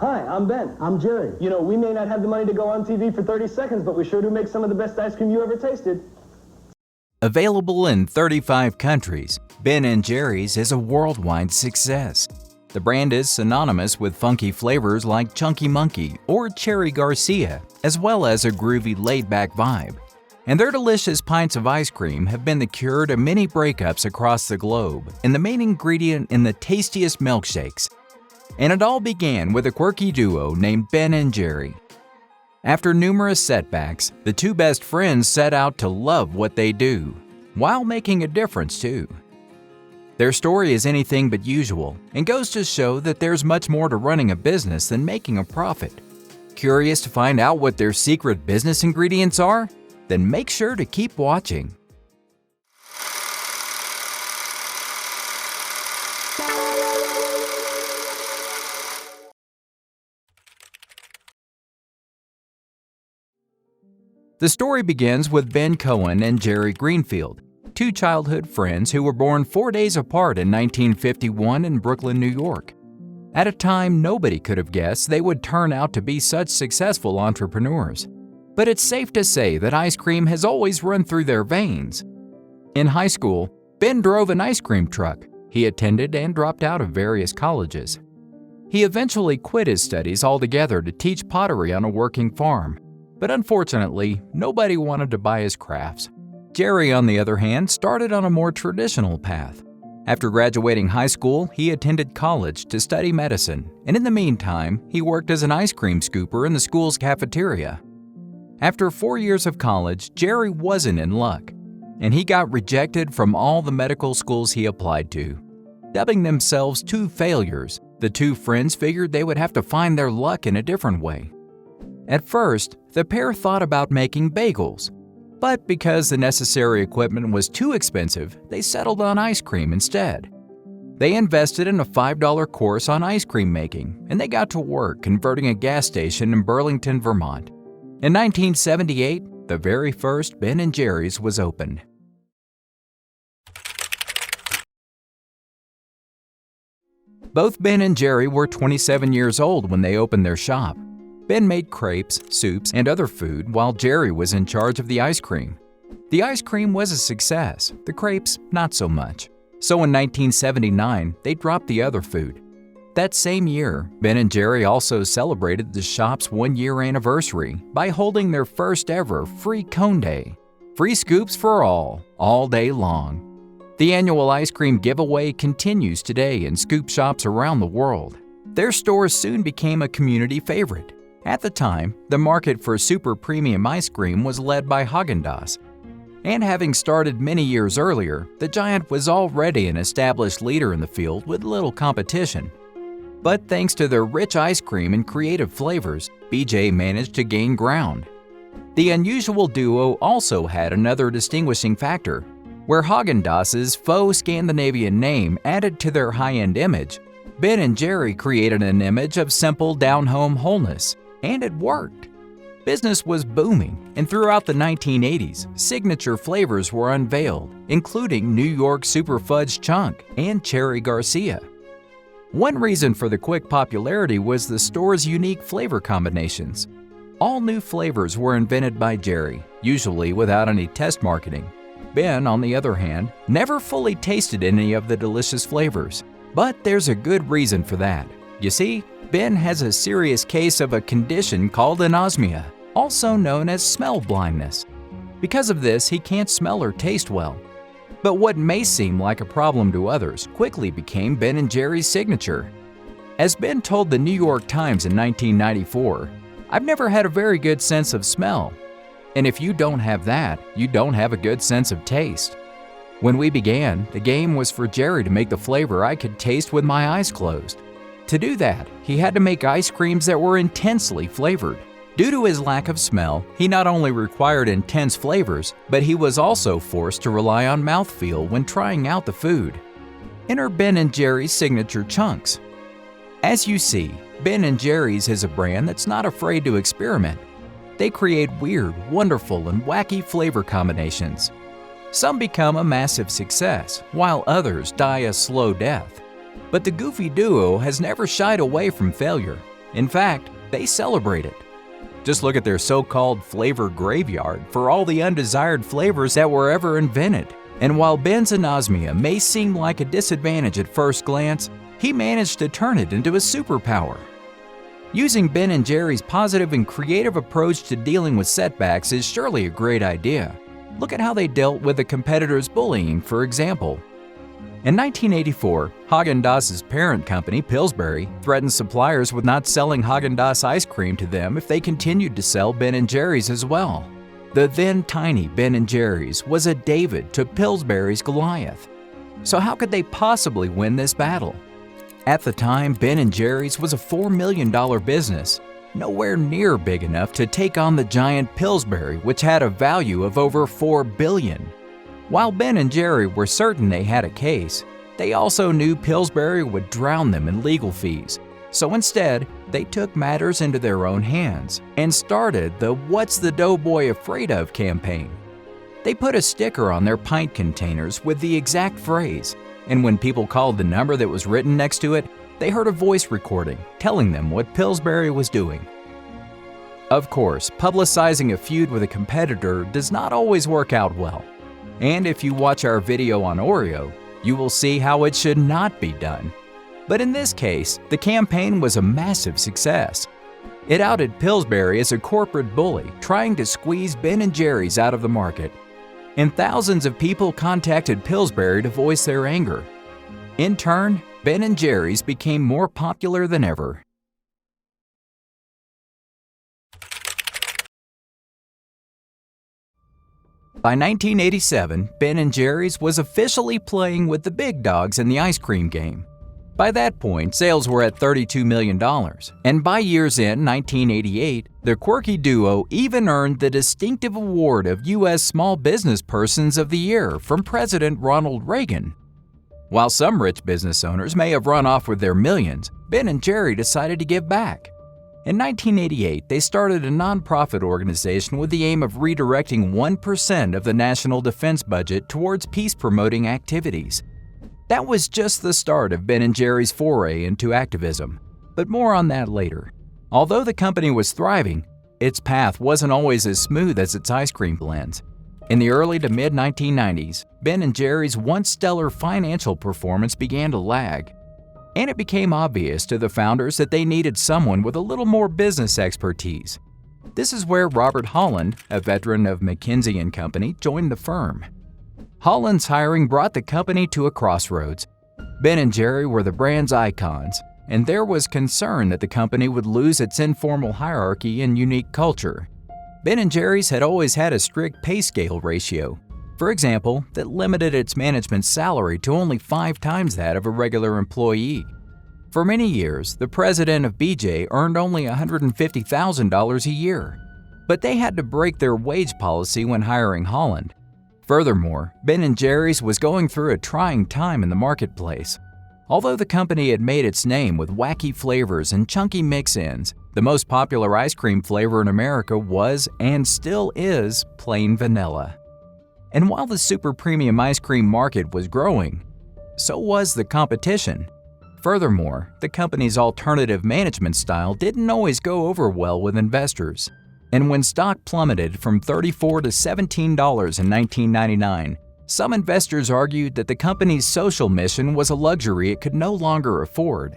Hi, I'm Ben. I'm Jerry. You know, we may not have the money to go on TV for 30 seconds, but we sure do make some of the best ice cream you ever tasted. Available in 35 countries, Ben & Jerry's is a worldwide success. The brand is synonymous with funky flavors like Chunky Monkey or Cherry Garcia, as well as a groovy laid-back vibe. And their delicious pints of ice cream have been the cure to many breakups across the globe and the main ingredient in the tastiest milkshakes. And it all began with a quirky duo named Ben & Jerry. After numerous setbacks, the two best friends set out to love what they do, while making a difference too. Their story is anything but usual and goes to show that there's much more to running a business than making a profit. Curious to find out what their secret business ingredients are? Then make sure to keep watching. The story begins with Ben Cohen and Jerry Greenfield, two childhood friends who were born 4 days apart in 1951 in Brooklyn, New York. At a time nobody could have guessed they would turn out to be such successful entrepreneurs. But it's safe to say that ice cream has always run through their veins. In high school, Ben drove an ice cream truck. He attended and dropped out of various colleges. He eventually quit his studies altogether to teach pottery on a working farm. But unfortunately, nobody wanted to buy his crafts. Jerry, on the other hand, started on a more traditional path. After graduating high school, he attended college to study medicine, and in the meantime, he worked as an ice cream scooper in the school's cafeteria. After 4 years of college, Jerry wasn't in luck, and he got rejected from all the medical schools he applied to. Dubbing themselves two failures, the two friends figured they would have to find their luck in a different way. At first, the pair thought about making bagels, but because the necessary equipment was too expensive, they settled on ice cream instead. They invested in a $5 course on ice cream making, and they got to work converting a gas station in Burlington, Vermont. In 1978, the very first Ben & Jerry's was opened. Both Ben and Jerry were 27 years old when they opened their shop. Ben made crepes, soups, and other food while Jerry was in charge of the ice cream. The ice cream was a success, the crepes not so much. So in 1979, they dropped the other food. That same year, Ben and Jerry also celebrated the shop's 1-year anniversary by holding their first ever Free Cone Day. Free scoops for all day long. The annual ice cream giveaway continues today in scoop shops around the world. Their stores soon became a community favorite. At the time, the market for super premium ice cream was led by Häagen-Dazs. And having started many years earlier, the giant was already an established leader in the field with little competition. But thanks to their rich ice cream and creative flavors, BJ managed to gain ground. The unusual duo also had another distinguishing factor, where Häagen-Dazs's faux Scandinavian name added to their high-end image. Ben and Jerry created an image of simple down-home wholeness. And it worked. Business was booming, and throughout the 1980s, signature flavors were unveiled, including New York Super Fudge Chunk and Cherry Garcia. One reason for the quick popularity was the store's unique flavor combinations. All new flavors were invented by Jerry, usually without any test marketing. Ben, on the other hand, never fully tasted any of the delicious flavors. But there's a good reason for that. You see, Ben has a serious case of a condition called anosmia, also known as smell blindness. Because of this, he can't smell or taste well. But what may seem like a problem to others quickly became Ben & Jerry's signature. As Ben told the New York Times in 1994, "I've never had a very good sense of smell. And if you don't have that, you don't have a good sense of taste." When we began, the game was for Jerry to make the flavor I could taste with my eyes closed. To do that, he had to make ice creams that were intensely flavored. Due to his lack of smell, he not only required intense flavors, but he was also forced to rely on mouthfeel when trying out the food. Enter Ben & Jerry's signature chunks. As you see, Ben & Jerry's is a brand that's not afraid to experiment. They create weird, wonderful, and wacky flavor combinations. Some become a massive success, while others die a slow death. But the goofy duo has never shied away from failure. In fact, they celebrate it. Just look at their so-called flavor graveyard for all the undesired flavors that were ever invented. And while Ben's anosmia may seem like a disadvantage at first glance, he managed to turn it into a superpower. Using Ben & Jerry's positive and creative approach to dealing with setbacks is surely a great idea. Look at how they dealt with a competitor's bullying, for example. In 1984, Häagen-Dazs's parent company, Pillsbury, threatened suppliers with not selling Häagen-Dazs ice cream to them if they continued to sell Ben & Jerry's as well. The then tiny Ben & Jerry's was a David to Pillsbury's Goliath. So how could they possibly win this battle? At the time, Ben & Jerry's was a $4 million business, nowhere near big enough to take on the giant Pillsbury, which had a value of over $4 billion. While Ben & Jerry were certain they had a case, they also knew Pillsbury would drown them in legal fees. So instead, they took matters into their own hands and started the "What's the Doughboy Afraid Of" campaign. They put a sticker on their pint containers with the exact phrase, and when people called the number that was written next to it, they heard a voice recording telling them what Pillsbury was doing. Of course, publicizing a feud with a competitor does not always work out well. And if you watch our video on Oreo, you will see how it should not be done. But in this case, the campaign was a massive success. It outed Pillsbury as a corporate bully trying to squeeze Ben & Jerry's out of the market. And thousands of people contacted Pillsbury to voice their anger. In turn, Ben & Jerry's became more popular than ever. By 1987, Ben & Jerry's was officially playing with the big dogs in the ice cream game. By that point, sales were at $32 million, and by year's end, 1988, the quirky duo even earned the distinctive award of U.S. Small Business Persons of the Year from President Ronald Reagan. While some rich business owners may have run off with their millions, Ben & Jerry decided to give back. In 1988, they started a nonprofit organization with the aim of redirecting 1% of the national defense budget towards peace-promoting activities. That was just the start of Ben & Jerry's foray into activism, but more on that later. Although the company was thriving, its path wasn't always as smooth as its ice cream blends. In the early to mid-1990s, Ben & Jerry's once stellar financial performance began to lag. And it became obvious to the founders that they needed someone with a little more business expertise. This is where Robert HOLLAND, a veteran of McKinsey & Company, joined the firm. HOLLAND's hiring brought the company to a crossroads. Ben & Jerry were the brand's icons, and there was concern that the company would lose its informal hierarchy and unique culture. Ben & Jerry's had always had a strict pay scale ratio, for example, that limited its management's salary to only 5 times that of a regular employee. For many years, the president of BJ earned only $150,000 a year, but they had to break their wage policy when hiring HOLLAND. Furthermore, Ben & Jerry's was going through a trying time in the marketplace. Although the company had made its name with wacky flavors and chunky mix-ins, the most popular ice cream flavor in America was, and still is, plain vanilla. And while the super premium ice cream market was growing, so was the competition. Furthermore, the company's alternative management style didn't always go over well with investors. And when stock plummeted from $34 to $17 in 1999, some investors argued that the company's social mission was a luxury it could no longer afford.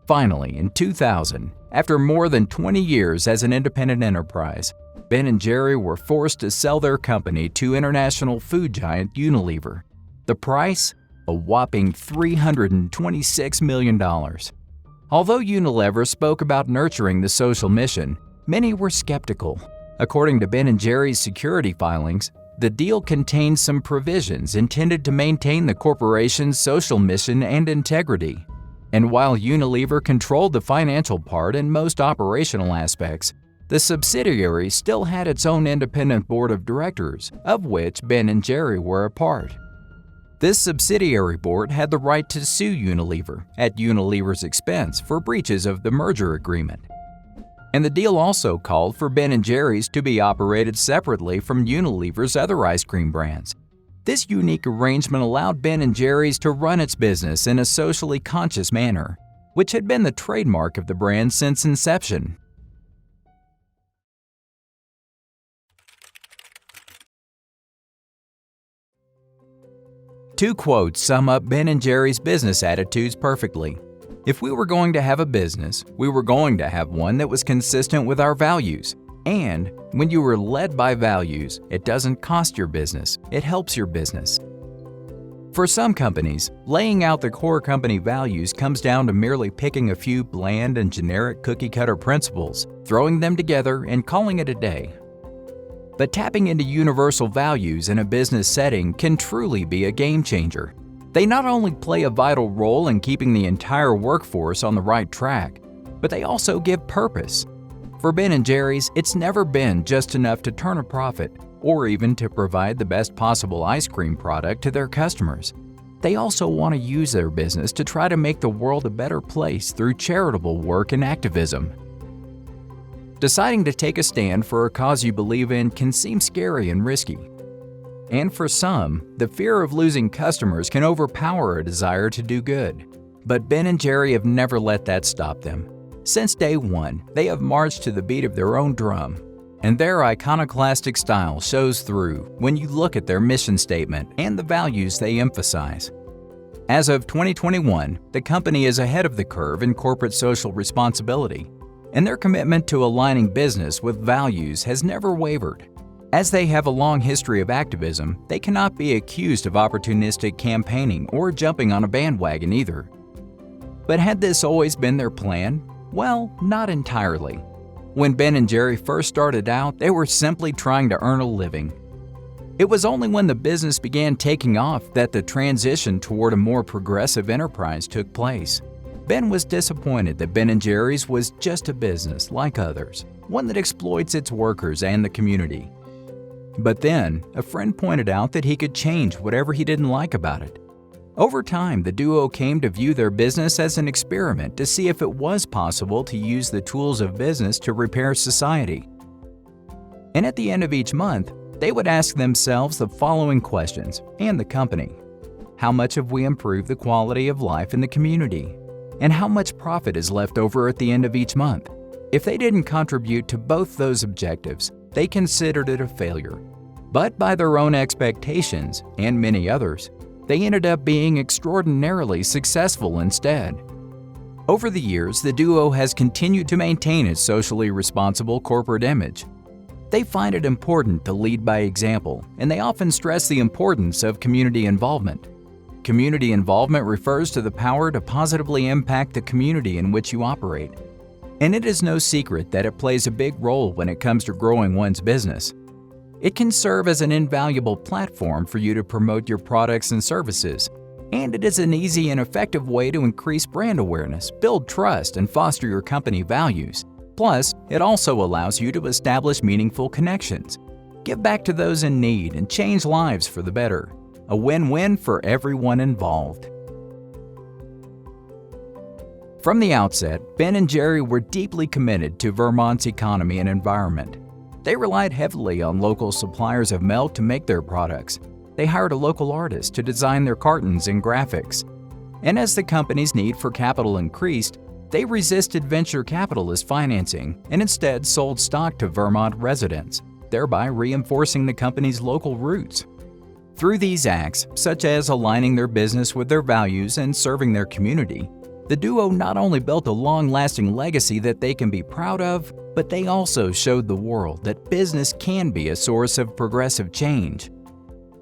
Finally, in 2000, after more than 20 years as an independent enterprise, Ben & Jerry were forced to sell their company to international food giant Unilever. The price? A whopping $326 million. Although Unilever spoke about nurturing the social mission, many were skeptical. According to Ben & Jerry's security filings, the deal contained some provisions intended to maintain the corporation's social mission and integrity. And while Unilever controlled the financial part and most operational aspects, the subsidiary still had its own independent board of directors, of which Ben & Jerry were a part. This subsidiary board had the right to sue Unilever at Unilever's expense for breaches of the merger agreement. And the deal also called for Ben & Jerry's to be operated separately from Unilever's other ice cream brands. This unique arrangement allowed Ben & Jerry's to run its business in a socially conscious manner, which had been the trademark of the brand since inception. Two quotes sum up Ben & Jerry's business attitudes perfectly. If we were going to have a business, we were going to have one that was consistent with our values. And when you are led by values, it doesn't cost your business, it helps your business. For some companies, laying out the core company values comes down to merely picking a few bland and generic cookie-cutter principles, throwing them together, and calling it a day. But tapping into universal values in a business setting can truly be a game changer. They not only play a vital role in keeping the entire workforce on the right track, but they also give purpose. For Ben & Jerry's, it's never been just enough to turn a profit or even to provide the best possible ice cream product to their customers. They also want to use their business to try to make the world a better place through charitable work and activism. Deciding to take a stand for a cause you believe in can seem scary and risky. And for some, the fear of losing customers can overpower a desire to do good. But Ben & Jerry have never let that stop them. Since day one, they have marched to the beat of their own drum. And their iconoclastic style shows through when you look at their mission statement and the values they emphasize. As of 2021, the company is ahead of the curve in corporate social responsibility, and their commitment to aligning business with values has never wavered. As they have a long history of activism, they cannot be accused of opportunistic campaigning or jumping on a bandwagon either. But had this always been their plan? Well, not entirely. When Ben & Jerry first started out, they were simply trying to earn a living. It was only when the business began taking off that the transition toward a more progressive enterprise took place. Ben was disappointed that Ben & Jerry's was just a business like others, one that exploits its workers and the community. But then, a friend pointed out that he could change whatever he didn't like about it. Over time, the duo came to view their business as an experiment to see if it was possible to use the tools of business to repair society. And at the end of each month, they would ask themselves the following questions, and the company. How much have we improved the quality of life in the community? And how much profit is left over at the end of each month? If they didn't contribute to both those objectives, they considered it a failure. But by their own expectations, and many others, they ended up being extraordinarily successful instead. Over the years, the duo has continued to maintain its socially responsible corporate image. They find it important to lead by example, and they often stress the importance of community involvement. Community involvement refers to the power to positively impact the community in which you operate. And it is no secret that it plays a big role when it comes to growing one's business. It can serve as an invaluable platform for you to promote your products and services, and it is an easy and effective way to increase brand awareness, build trust, and foster your company values. Plus, it also allows you to establish meaningful connections, give back to those in need, and change lives for the better. A win-win for everyone involved. From the outset, Ben & Jerry were deeply committed to Vermont's economy and environment. They relied heavily on local suppliers of milk to make their products. They hired a local artist to design their cartons and graphics. And as the company's need for capital increased, they resisted venture capitalist financing and instead sold stock to Vermont residents, thereby reinforcing the company's local roots. Through these acts, such as aligning their business with their values and serving their community, the duo not only built a long-lasting legacy that they can be proud of, but they also showed the world that business can be a source of progressive change.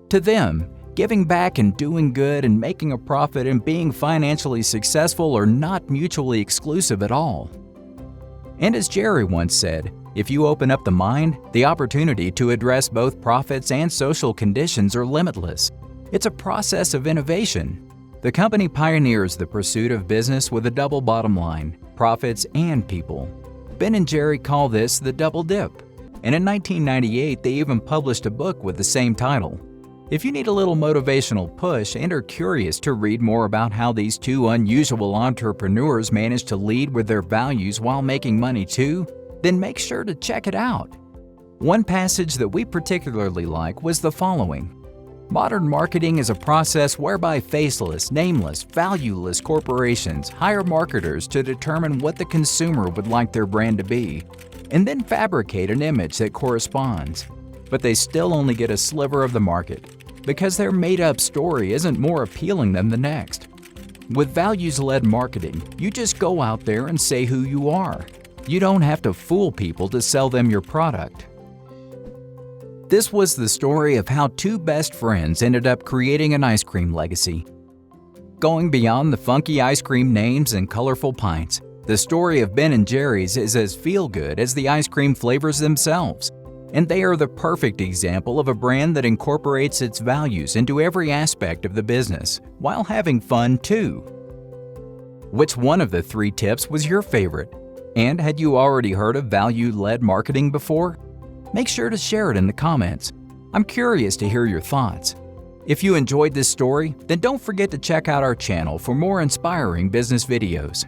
To them, giving back and doing good and making a profit and being financially successful are not mutually exclusive at all. And as Jerry once said, if you open up the mind, the opportunity to address both profits and social conditions are limitless. It's a process of innovation. The company pioneers the pursuit of business with a double bottom line, profits and people. Ben & Jerry call this the double dip, and in 1998 they even published a book with the same title. If you need a little motivational push and are curious to read more about how these two unusual entrepreneurs managed to lead with their values while making money too, then make sure to check it out. One passage that we particularly like was the following. Modern marketing is a process whereby faceless, nameless, valueless corporations hire marketers to determine what the consumer would like their brand to be, and then fabricate an image that corresponds. But they still only get a sliver of the market, because their made-up story isn't more appealing than the next. With values-led marketing, you just go out there and say who you are. You don't have to fool people to sell them your product. This was the story of how two best friends ended up creating an ice cream legacy. Going beyond the funky ice cream names and colorful pints, the story of Ben & Jerry's is as feel-good as the ice cream flavors themselves, and they are the perfect example of a brand that incorporates its values into every aspect of the business, while having fun too. Which one of the 3 tips was your favorite? And had you already heard of value-led marketing before? Make sure to share it in the comments. I'm curious to hear your thoughts. If you enjoyed this story, then don't forget to check out our channel for more inspiring business videos.